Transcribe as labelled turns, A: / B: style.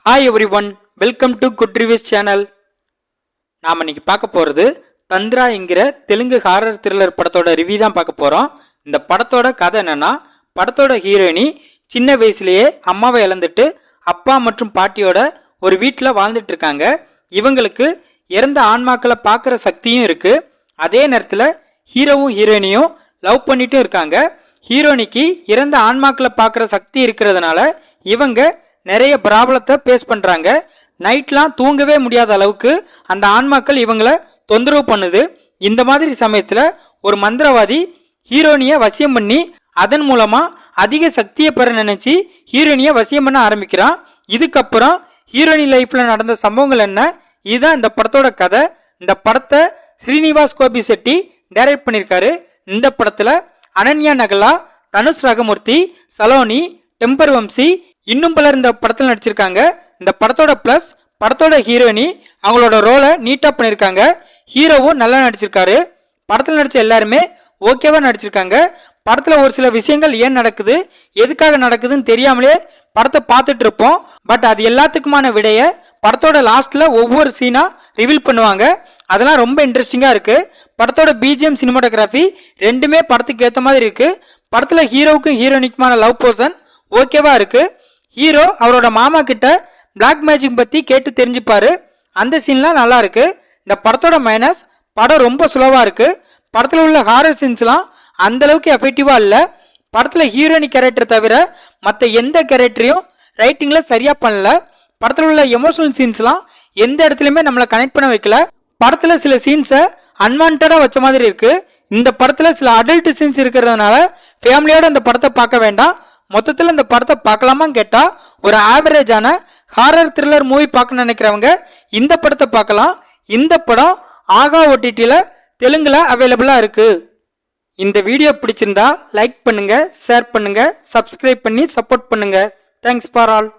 A: Hi everyone, welcome to Good Reviews channel. நாம இன்னைக்கு பார்க்க போறது தந்திரா என்கிற தெலுங்கு ஹாரர் த்ரில்லர் படத்தோட ரிவ்யூ தான் பார்க்க போறோம். இந்த படத்தோட கதை என்னன்னா, படத்தோட ஹீரோயினி சின்ன வயசுலயே அம்மாவை இழந்துட்டு அப்பா மற்றும் பாட்டியோட ஒரு வீட்டில் வாழ்ந்துட்டு இருக்காங்க. இவங்களுக்கு இறந்த ஆன்மாக்களை பார்க்குற சக்தியும் இருக்கு. அதே நேரத்தில் ஹீரோவும் ஹீரோயினியும் லவ் பண்ணிட்டும் இருக்காங்க. ஹீரோயினிக்கு இறந்த ஆன்மாக்களை பார்க்குற சக்தி இருக்கிறதுனால இவங்க நிறைய ப்ராப்ளத்தை ஃபேஸ் பண்ணுறாங்க. நைட்லாம் தூங்கவே முடியாத அளவுக்கு அந்த ஆன்மாக்கள் இவங்களை தொந்தரவு பண்ணுது. இந்த மாதிரி சமயத்தில் ஒரு மந்திரவாதி ஹீரோயினியை வசியம் பண்ணி அதன் மூலமாக அதிக சக்தியை பெற நினச்சி ஹீரோயினியை வசியம் பண்ண ஆரம்பிக்கிறான். இதுக்கப்புறம் ஹீரோயினி லைஃப்பில் நடந்த சம்பவங்கள் என்ன, இதுதான் இந்த படத்தோட கதை. இந்த படத்தை ஸ்ரீனிவாஸ் கோபி செட்டி டைரக்ட் பண்ணியிருக்காரு. இந்த படத்தில் அனன்யா நகலா, தனுஷ் ராகமூர்த்தி, சலோனி, டெம்பர் வம்சி இன்னும் பலர் இந்த படத்தில் நடிச்சிருக்காங்க. இந்த படத்தோட ப்ளஸ் படத்தோட ஹீரோயினி அவங்களோட ரோலை நீட்டாக பண்ணியிருக்காங்க. ஹீரோவும் நல்லா நடிச்சிருக்காரு. படத்தில் நடித்த எல்லாருமே ஓகேவா நடிச்சிருக்காங்க. படத்தில் ஒரு சில விஷயங்கள் ஏன் நடக்குது, எதுக்காக நடக்குதுன்னு தெரியாமலே படத்தை பார்த்துட்டு இருப்போம். பட் அது எல்லாத்துக்குமான விடைய படத்தோட லாஸ்ட்டில் ஒவ்வொரு சீனாக ரிவீல் பண்ணுவாங்க. அதெல்லாம் ரொம்ப இன்ட்ரெஸ்டிங்காக இருக்குது. படத்தோட பிஜிஎம், சினிமாட்டோகிராஃபி ரெண்டுமே படத்துக்கு ஏற்ற மாதிரி இருக்குது. படத்தில் ஹீரோவுக்கும் ஹீரோயினிக்குமான லவ் போர்ஷன் ஓகேவா இருக்குது. ஹீரோ அவரோட மாமா கிட்ட பிளாக் மேஜிக் பற்றி கேட்டு தெரிஞ்சுப்பாரு. அந்த சீன்லாம் நல்லா இருக்கு. இந்த படத்தோட மைனஸ் படம் ரொம்ப ஸ்லோவாக இருக்கு. படத்தில் உள்ள ஹாரர் சீன்ஸ்லாம் அந்த அளவுக்கு எஃபெக்டிவாக இல்லை. படத்தில் ஹீரோயினி கேரக்டர் தவிர மற்ற எந்த கேரக்டரையும் ரைட்டிங்கில் சரியாக பண்ணல. படத்தில் உள்ள எமோஷனல் சீன்ஸ்லாம் எந்த இடத்துலையுமே நம்மளை கனெக்ட் பண்ண வைக்கல. படத்தில் சில சீன்ஸை அன்வான்டாக வச்ச மாதிரி இருக்கு. இந்த படத்தில் சில அடல்ட் சீன்ஸ் இருக்கிறதுனால ஃபேமிலியோட இந்த படத்தை பார்க்க வேண்டாம். மொத்தத்தில் இந்த படத்தை பார்க்கலாமான்னு கேட்டால் ஒரு ஆவரேஜான ஹாரர் த்ரில்லர் மூவி பார்க்க நினைக்கிறவங்க இந்த படத்தை பார்க்கலாம். இந்த படம் ஆகா ஓடிடியில் தெலுங்குல அவைலபிளாக இருக்குது. இந்த வீடியோ பிடிச்சிருந்தா லைக் பண்ணுங்கள், ஷேர் பண்ணுங்கள், சப்ஸ்கிரைப் பண்ணி சப்போர்ட் பண்ணுங்கள். Thanks for all.